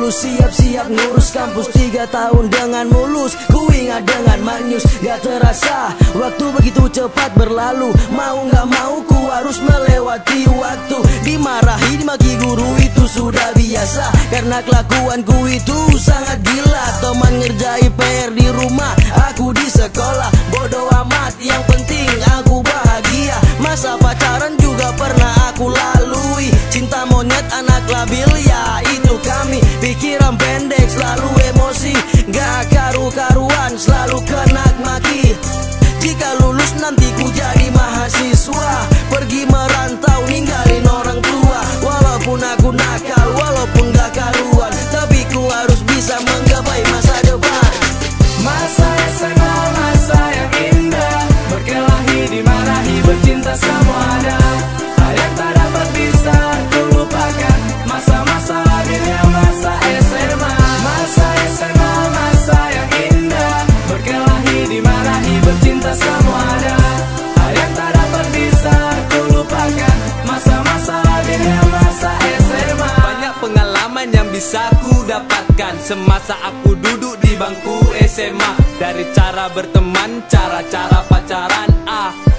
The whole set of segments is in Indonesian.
lulus, siap-siap ngurus kampus 3 tahun dengan mulus. Ku ingat dengan maknyus, gak terasa waktu begitu cepat berlalu. Mau gak mau ku harus melewati waktu. Dimarahi, dimaki guru itu sudah biasa, karena kelakuanku itu sangat gila. Teman ngerjai PR di rumah, aku di sekolah. Bodoh amat, yang penting aku bahagia. Masa pacaran juga pernah aku lalui. Cinta monyet anak labil, ya itu kami. Pikiran pendek, selalu emosi, gak karu-karuan, selalu kena maki. Jika lulus nanti ku jadi mahasiswa, pergi merantau ninggalin orang tua. Walaupun aku nakal, walaupun gak karuan, tapi ku harus bisa menggapai masa depan. Masa SMA, masa yang indah, berkelahi, dimarahi, bercinta semua ada. Hal yang tak dapat bisa ku lupakan, masa-masa labilnya masa SMA. Masa SMA, masa yang indah, berkelahi, dimarahi, bercinta semua ada. Hal yang tak dapat bisa ku lupakan, masa-masa labilnya masa SMA. Banyak pengalaman yang bisa ku dapatkan semasa aku duduk di bangku SMA. Dari cara berteman, cara-cara pacaran,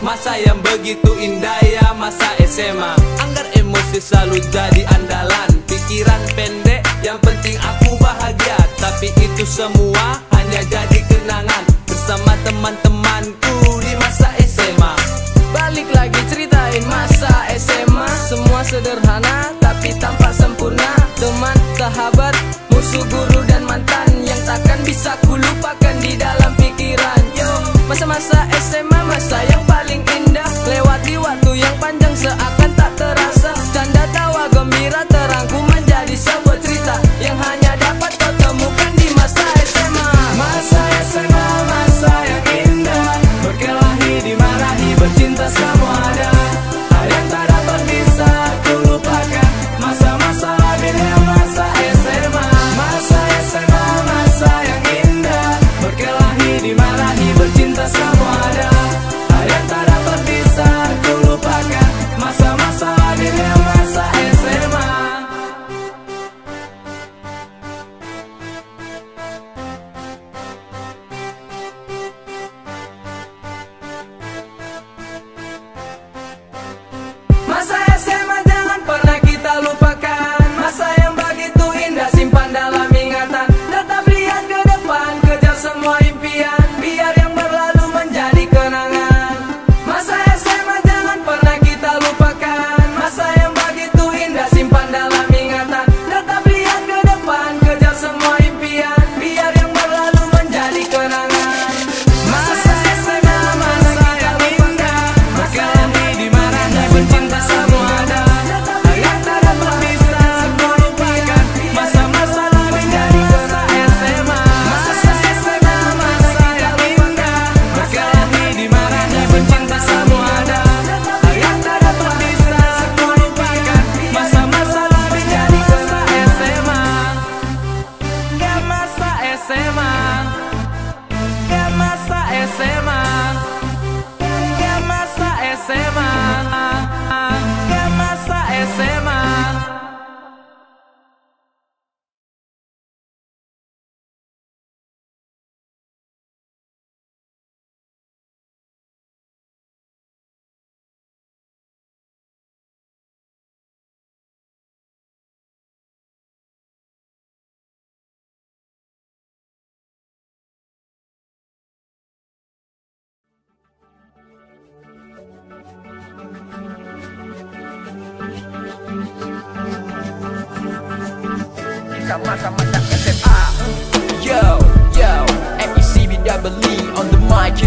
masa yang begitu indah ya masa SMA. Anggar emosi selalu jadi andalan, pikiran pendek, yang penting aku bahagia. Tapi itu semua hanya jadi kenangan bersama teman-temanku di masa SMA. Balik lagi ceritain masa SMA, semua sederhana tapi tampak sempurna. Teman, sahabat, musuh, guru dan mantan yang takkan bisa ku lupakan di dalam pikiran. Yo, masa-masa SMA, masa yang paling indah. Lewati waktu yang panjang seakan tak terasa. Canda tawa gembira terangkum menjadi sebuah cerita yang hanya dapat kau temukan di masa SMA. Masa SMA, masa yang indah, berkelahi, dimarahi, bercinta semua ada. Hal yang tak dapat bisa ku lupakan, masa-masa labilnya masa SMA. Masa SMA, masa yang indah, berkelahi, dimarahi, bercinta semua ada. Hal yang tak dapat bisa ku lupakan, masa-masa labilnya masa SMA. Masa SMA jangan pernah kita lupakan, masa yang begitu indah simpan dalam ingatan. Tetap lihat ke depan, kejar semua impian, biar yang berlalu menjadi kenangan. Masa SMA jangan pernah kita lupakan, masa yang begitu indah simpan dalam ingatan. Tetap lihat ke depan, kejar semua impian, biar yang berlalu menjadi kenangan. Masa SMA, masa yang indah, berkelahi, dimarahi, bercinta semua ada. Hal yang tak dapat bisa ku lupakan, masa-masa labil dari masa SMA. Masa SMA, masa yang indah, berkelahi, dimarahi, bercinta semua ada. Hal yang tak dapat bisa ku lupakan, masa-masa labil dari masa SMA. Ya masa SMA, ya masa SMA, ya masa SMA, ya masa SMA. Masa-masa SMA. Yo, yo, MECBWE on the mic,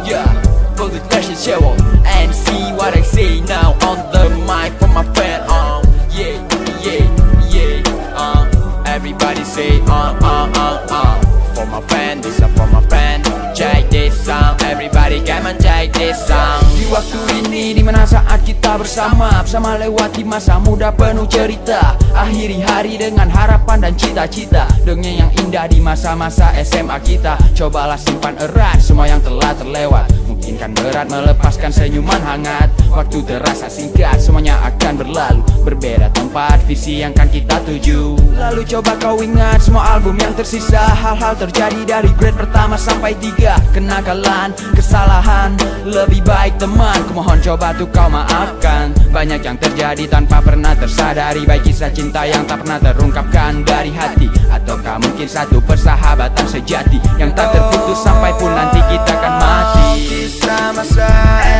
yeah. For the clash show and see what I say now on the mic for my friend. Yeah, yeah, yeah. Everybody say for my friend, this is for my friend. Check this song, everybody come and check this song. Di waktu ini dimana saat kita bersama lewati masa muda penuh cerita. Akhiri hari dengan harapan dan cita-cita, dongeng yang indah di masa-masa SMA kita. Cobalah simpan erat semua yang telah terlewat. Mungkin kan berat melepaskan senyuman hangat. Waktu terasa singkat, semuanya akan berlalu. Berbeda tempat, visi yang kan kita tuju. Lalu coba kau ingat semua album yang tersisa. Hal-hal terjadi dari grade pertama sampai 3. Kenakalan, kesalahan, lebih baik teman. Kumohon coba tuh kau maafkan. Banyak yang terjadi tanpa pernah tersadari. Baik kisah cinta yang tak pernah terungkapkan dari hati, ataukah mungkin satu persahabatan sejati yang tak terputus sampai pun nanti kita akan mati. Kisah masa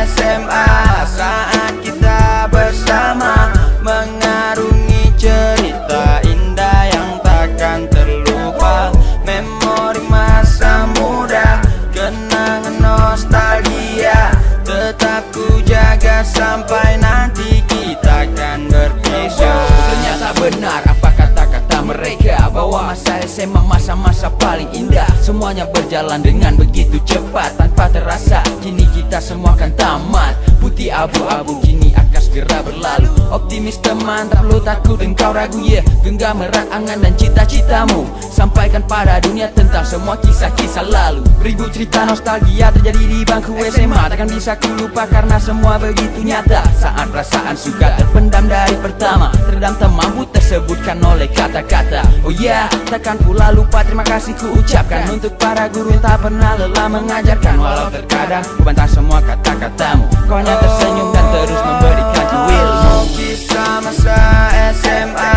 SMA saat kita bersama, mengarungi cerita indah yang takkan terlupa. Memori masa muda, kenangan nostalgia, tetap ku jaga sampai nanti kita akan berpisah. Ternyata benar apa kata-kata mereka, bahwa masa SMA masa-masa paling indah. Semuanya berjalan dengan begitu cepat tanpa terasa. Kini kita semua akan tamat. Putih abu-abu kini akan segera berlalu. Optimis teman, tak perlu takut engkau ragu ya. Genggam erat angan dan cita-citamu, sampaikan pada dunia tentang semua kisah-kisah lalu. Ribu cerita nostalgia terjadi di bangku SMA, takkan bisa ku lupa karena semua begitu nyata. Saat perasaan suka terpendam dari pertama, teredam tak mampu tersebutkan oleh kata-kata. Oh ya, takkan pula lupa terima kasih ku ucapkan untuk para guru yang tak pernah lelah mengajarkan. Walau terkadang ku bantah semua kata-katamu, kau hanya tersenyum dan terus memberikan ku ilmu. Kisah masa SMA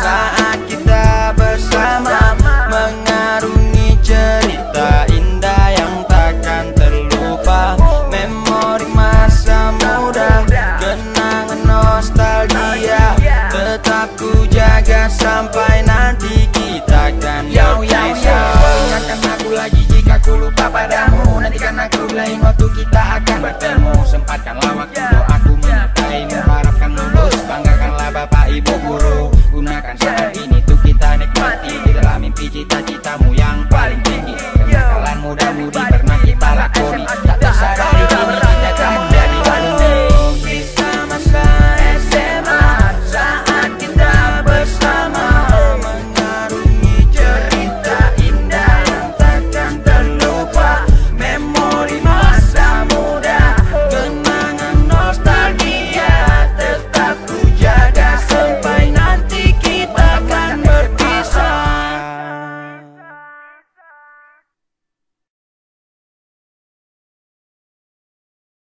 saat kita bersama, mengarungi cerita indah yang takkan terlupa. Memori masa muda, kenangan nostalgia, tetap ku jaga sampai nanti kita akan berpisah. Ingatkan aku lagi jika ku lupa padamu. Nantikan aku lain waktu kita akan bertemu. Sempatkanlah waktu doaku menyertaimu. Harapkan lulus, banggakanlah bapak ibu guru. Gunakan saat ini tuh kita nikmati di dalam mimpi cita-citamu